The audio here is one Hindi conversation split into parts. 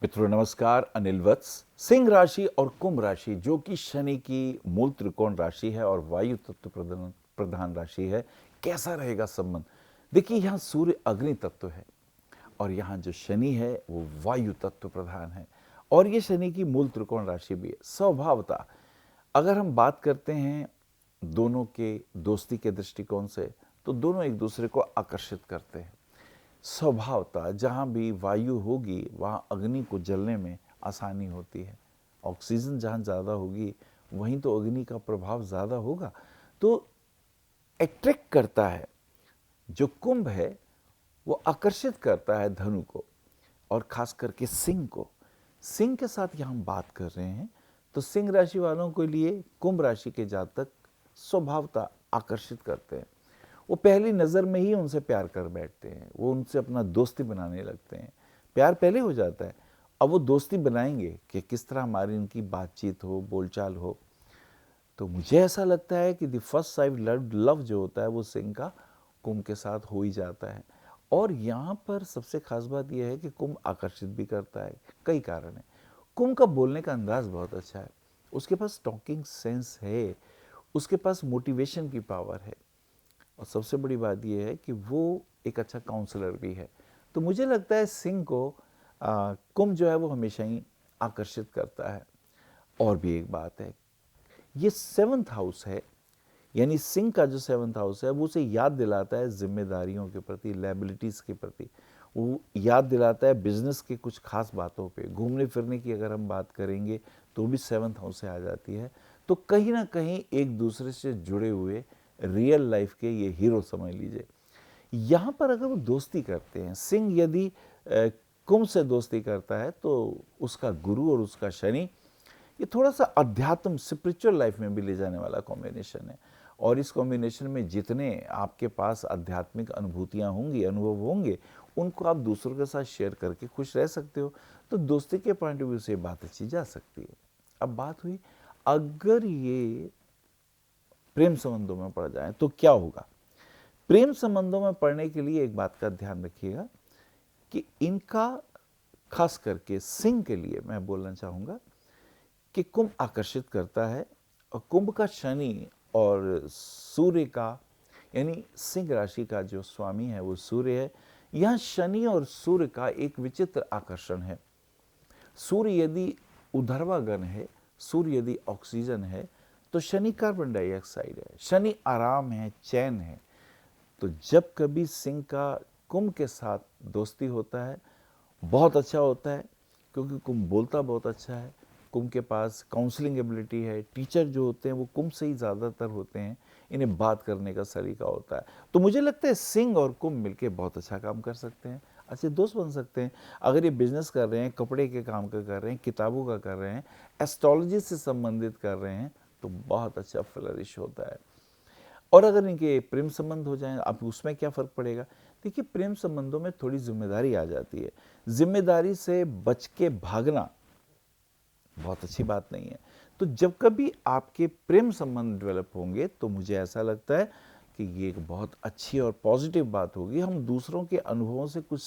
मित्रों नमस्कार। अनिल वत्स। सिंह राशि और कुंभ राशि जो कि शनि की मूल त्रिकोण राशि है और वायु तत्व प्रधान राशि है, कैसा रहेगा संबंध? देखिए, यहाँ सूर्य अग्नि तत्व है और यहाँ जो शनि है वो वायु तत्व प्रधान है और ये शनि की मूल त्रिकोण राशि भी है। स्वभावतः अगर हम बात करते हैं दोनों के दोस्ती के दृष्टिकोण से, तो दोनों एक दूसरे को आकर्षित करते हैं। स्वभावतः जहाँ भी वायु होगी वहाँ अग्नि को जलने में आसानी होती है। ऑक्सीजन जहाँ ज़्यादा होगी वहीं तो अग्नि का प्रभाव ज़्यादा होगा, तो अट्रैक्ट करता है। जो कुंभ है वो आकर्षित करता है धनु को और खास करके सिंह को। सिंह के साथ यहाँ हम बात कर रहे हैं तो सिंह राशि वालों के लिए कुंभ राशि के जातक स्वभावतः आकर्षित करते हैं। वो पहली नज़र में ही उनसे प्यार कर बैठते हैं, वो उनसे अपना दोस्ती बनाने लगते हैं। प्यार पहले हो जाता है, अब वो दोस्ती बनाएंगे कि किस तरह हमारी इनकी बातचीत हो, बोलचाल हो। तो मुझे ऐसा लगता है कि द फर्स्ट साइड लव जो होता है वो सिंह का कुंभ के साथ हो ही जाता है। और यहाँ पर सबसे खास बात यह है कि कुंभ आकर्षित भी करता है। कई कारण है। कुंभ का बोलने का अंदाज बहुत अच्छा है, उसके पास टॉकिंग सेंस है, उसके पास मोटिवेशन की पावर है और सबसे बड़ी बात यह है कि वो एक अच्छा काउंसलर भी है। तो मुझे लगता है सिंह को कुंभ जो है वो हमेशा ही आकर्षित करता है। और भी एक बात है, ये 7th हाउस है, यानी सिंह का जो 7th हाउस है वो उसे याद दिलाता है जिम्मेदारियों के प्रति, लायबिलिटीज़ के प्रति। वो याद दिलाता है बिजनेस के कुछ खास बातों पे। घूमने फिरने की अगर हम बात करेंगे तो भी 7th हाउस से आ जाती है। तो कहीं ना कहीं एक दूसरे से जुड़े हुए रियल लाइफ के ये हीरो समझ लीजिए। यहाँ पर अगर वो दोस्ती करते हैं, सिंह यदि कुंभ से दोस्ती करता है तो उसका गुरु और उसका शनि, ये थोड़ा सा अध्यात्म स्पिरिचुअल लाइफ में भी ले जाने वाला कॉम्बिनेशन है। और इस कॉम्बिनेशन में जितने आपके पास आध्यात्मिक अनुभूतियाँ होंगी, अनुभव होंगे, उनको आप दूसरों के साथ शेयर करके खुश रह सकते हो। तो दोस्ती के पॉइंट ऑफ व्यू से बात अच्छी जा सकती है। अब बात हुई अगर ये प्रेम संबंधों में पड़ जाए तो क्या होगा। प्रेम संबंधों में पड़ने के लिए एक बात का ध्यान रखिएगा कि इनका खास करके सिंह के लिए मैं बोलना चाहूँगा कि कुंभ आकर्षित करता है और कुंभ का शनि और सूर्य का, यानी सिंह राशि का जो स्वामी है वो सूर्य है। यहाँ शनि और सूर्य का एक विचित्र आकर्षण है। सूर्य यदि ऊर्ध्वाधर है, सूर्य यदि ऑक्सीजन है, तो शनि कार्बन डाइऑक्साइड है, शनि आराम है, चैन है। तो जब कभी सिंह का कुंभ के साथ दोस्ती होता है बहुत अच्छा होता है, क्योंकि कुंभ बोलता बहुत अच्छा है, कुंभ के पास काउंसलिंग एबिलिटी है। टीचर जो होते हैं वो कुंभ से ही ज़्यादातर होते हैं, इन्हें बात करने का सलीका होता है। तो मुझे लगता है सिंह और कुंभ मिलके बहुत अच्छा काम कर सकते हैं, अच्छे दोस्त बन सकते हैं। अगर ये बिजनेस कर रहे हैं, कपड़े के काम का कर रहे हैं, किताबों का कर रहे हैं, एस्ट्रोलॉजी से संबंधित कर रहे हैं, तो बहुत अच्छा फ्लरिश होता है। और अगर इनके प्रेम संबंध हो जाएं, अब उसमें क्या फ़र्क पड़ेगा। देखिए, प्रेम संबंधों में थोड़ी जिम्मेदारी आ जाती है। जिम्मेदारी से बच के भागना बहुत अच्छी बात नहीं है। तो जब कभी आपके प्रेम संबंध डेवलप होंगे तो मुझे ऐसा लगता है कि ये एक बहुत अच्छी और पॉजिटिव बात होगी। हम दूसरों के अनुभवों से कुछ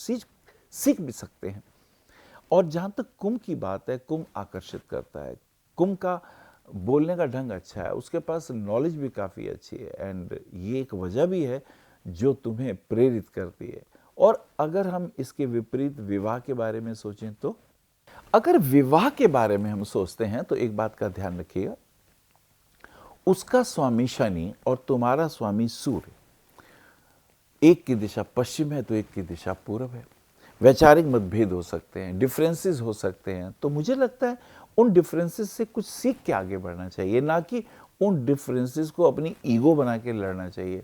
सीख भी सकते हैं। और जहाँ तक कुंभ की बात है, कुंभ आकर्षित करता है। कुंभ का बोलने का ढंग अच्छा है, उसके पास नॉलेज भी काफ़ी अच्छी है, एंड ये एक वजह भी है जो तुम्हें प्रेरित करती है। और अगर हम इसके विपरीत विवाह के बारे में सोचें तो अगर विवाह के बारे में हम सोचते हैं तो एक बात का ध्यान रखिएगा, उसका स्वामी शनि और तुम्हारा स्वामी सूर्य, एक की दिशा पश्चिम है तो एक की दिशा पूर्व है। वैचारिक मतभेद हो सकते हैं, डिफरेंसेस हो सकते हैं। तो मुझे लगता है उन डिफरेंसेस से कुछ सीख के आगे बढ़ना चाहिए, ना कि उन डिफरेंसेस को अपनी ईगो बना के लड़ना चाहिए।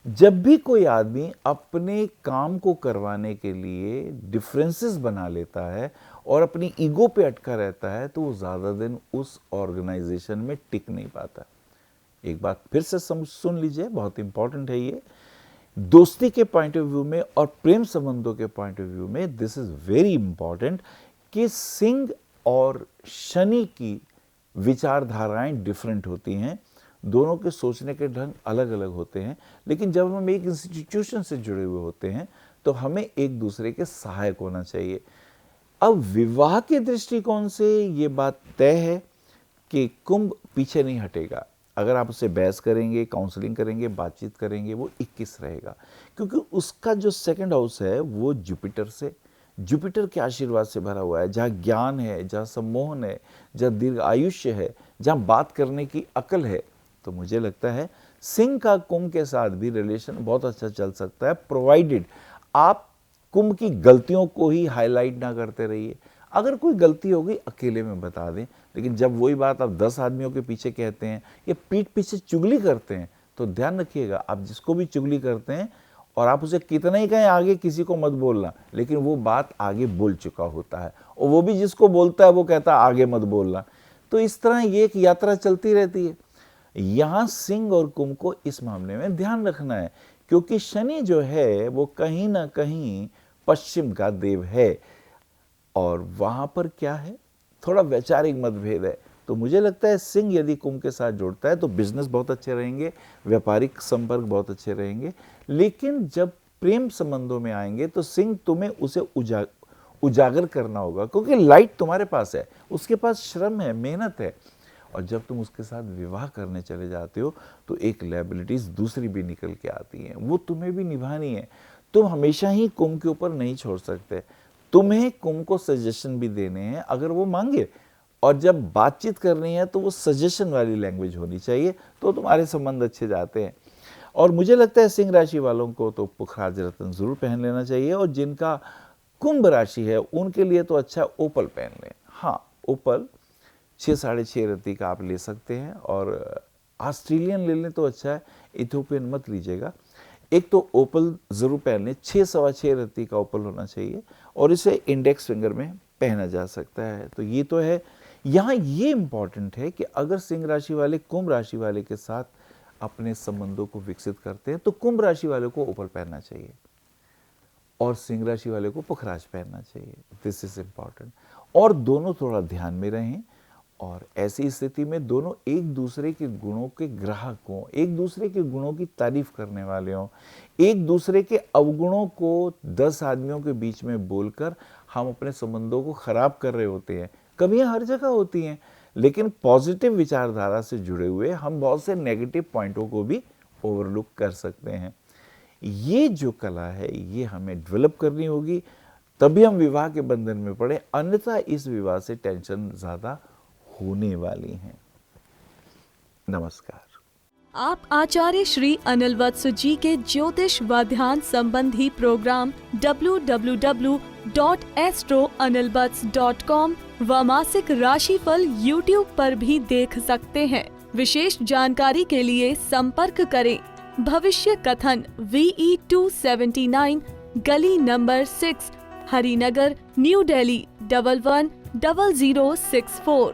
जब भी कोई आदमी अपने काम को करवाने के लिए डिफरेंसेस बना लेता है और अपनी ईगो पे अटका रहता है तो वो ज़्यादा दिन उस ऑर्गेनाइजेशन में टिक नहीं पाता। एक बात फिर से सुन लीजिए, बहुत इंपॉर्टेंट है ये। दोस्ती के पॉइंट ऑफ व्यू में और प्रेम संबंधों के पॉइंट ऑफ व्यू में दिस इज वेरी इंपॉर्टेंट कि सिंह और शनि की विचारधाराएं डिफरेंट होती हैं, दोनों के सोचने के ढंग अलग अलग होते हैं। लेकिन जब हम एक इंस्टीट्यूशन से जुड़े हुए होते हैं तो हमें एक दूसरे के सहायक होना चाहिए। अब विवाह के दृष्टिकोण से ये बात तय है कि कुंभ पीछे नहीं हटेगा। अगर आप उससे बहस करेंगे, काउंसलिंग करेंगे, बातचीत करेंगे, वो 21 रहेगा, क्योंकि उसका जो सेकंड हाउस है वो जुपिटर के आशीर्वाद से भरा हुआ है, जहाँ ज्ञान है, जहाँ सम्मोहन है, जहाँ दीर्घ आयुष्य है, जहाँ बात करने की अकल है। तो मुझे लगता है सिंह का कुंभ के साथ भी रिलेशन बहुत अच्छा चल सकता है, प्रोवाइडेड आप कुंभ की गलतियों को ही हाईलाइट ना करते रहिए। अगर कोई गलती हो गई अकेले में बता दें, लेकिन जब वही बात आप 10 आदमियों के पीछे कहते हैं या पीठ पीछे चुगली करते हैं, तो ध्यान रखिएगा, आप जिसको भी चुगली करते हैं और आप उसे कितना ही कहें आगे किसी को मत बोलना, लेकिन वो बात आगे बोल चुका होता है, और वो भी जिसको बोलता है वो कहता है आगे मत बोलना। तो इस तरह ये एक यात्रा चलती रहती है। यहाँ सिंह और कुंभ को इस मामले में ध्यान रखना है, क्योंकि शनि जो है वो कहीं ना कहीं पश्चिम का देव है, और वहां पर क्या है, थोड़ा वैचारिक मतभेद है। तो मुझे लगता है सिंह यदि कुंभ के साथ जुड़ता है तो बिजनेस बहुत अच्छे रहेंगे, व्यापारिक संपर्क बहुत अच्छे रहेंगे, लेकिन जब प्रेम संबंधों में आएंगे तो सिंह तुम्हें उसे उजागर करना होगा, क्योंकि लाइट तुम्हारे पास है, उसके पास श्रम है, मेहनत है, और जब तुम उसके साथ विवाह करने चले जाते हो तो एक लायबिलिटीज दूसरी भी निकल के आती हैं, वो तुम्हें भी निभानी है। तुम हमेशा ही कुंभ के ऊपर नहीं छोड़ सकते, तुम्हें कुंभ को सजेशन भी देने हैं अगर वो मांगे, और जब बातचीत करनी है तो वो सजेशन वाली लैंग्वेज होनी चाहिए, तो तुम्हारे संबंध अच्छे जाते हैं। और मुझे लगता है सिंह राशि वालों को तो पुखराज रत्न जरूर पहन लेना चाहिए, और जिनका कुंभ राशि है उनके लिए तो अच्छा ओपल पहन लें। हाँ, ओपल 6 साढ़े 6 रत्ती का आप ले सकते हैं, और ऑस्ट्रेलियन ले लें तो अच्छा है, इथोपियन मत लीजिएगा। एक तो ओपल जरूर पहन लें, 6 सवा 6 रत्ती का ओपल होना चाहिए, और इसे इंडेक्स फिंगर में पहना जा सकता है। तो ये तो है। यहाँ ये इंपॉर्टेंट है कि अगर सिंह राशि वाले कुंभ राशि वाले के साथ अपने संबंधों को विकसित करते हैं तो कुंभ राशि वाले को ओपल पहनना चाहिए और सिंह राशि वाले को पुखराज पहनना चाहिए। दिस इज इम्पॉर्टेंट, और दोनों थोड़ा ध्यान में रहें, और ऐसी स्थिति में दोनों एक दूसरे के गुणों के ग्राहक हों, एक दूसरे के गुणों की तारीफ करने वाले हों। एक दूसरे के अवगुणों को 10 आदमियों के बीच में बोलकर हम अपने संबंधों को खराब कर रहे होते हैं। कमियां हर जगह होती हैं, लेकिन पॉजिटिव विचारधारा से जुड़े हुए हम बहुत से नेगेटिव पॉइंटों को भी ओवरलुक कर सकते हैं। ये जो कला है ये हमें डेवलप करनी होगी, तभी हम विवाह के बंधन में पड़े, अन्यथा इस विवाह से टेंशन ज्यादा होने वाली हैं। नमस्कार। आप आचार्य श्री अनिल वत्स जी के ज्योतिष व ध्यान संबंधी प्रोग्राम www.astroanilvats.com व मासिक राशिफल YouTube पर भी देख सकते हैं। विशेष जानकारी के लिए संपर्क करें। भविष्य कथन VE279 गली नंबर 6 हरिनगर न्यू दिल्ली 110064।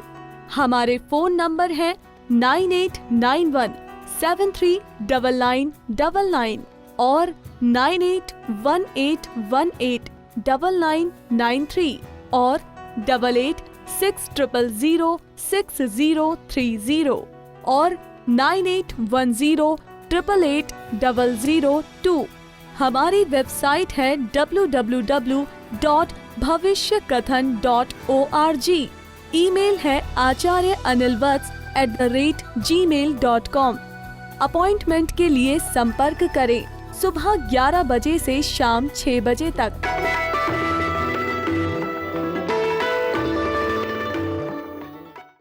हमारे फोन नंबर है 9891739999 और 9818189993 और 8860006030 और 9810880002। हमारी वेबसाइट है www.bhavishyakathan.org। ईमेल है acharyaanilvats@gmail.com। अपॉइंटमेंट के लिए संपर्क करें सुबह 11 बजे से शाम 6 बजे तक।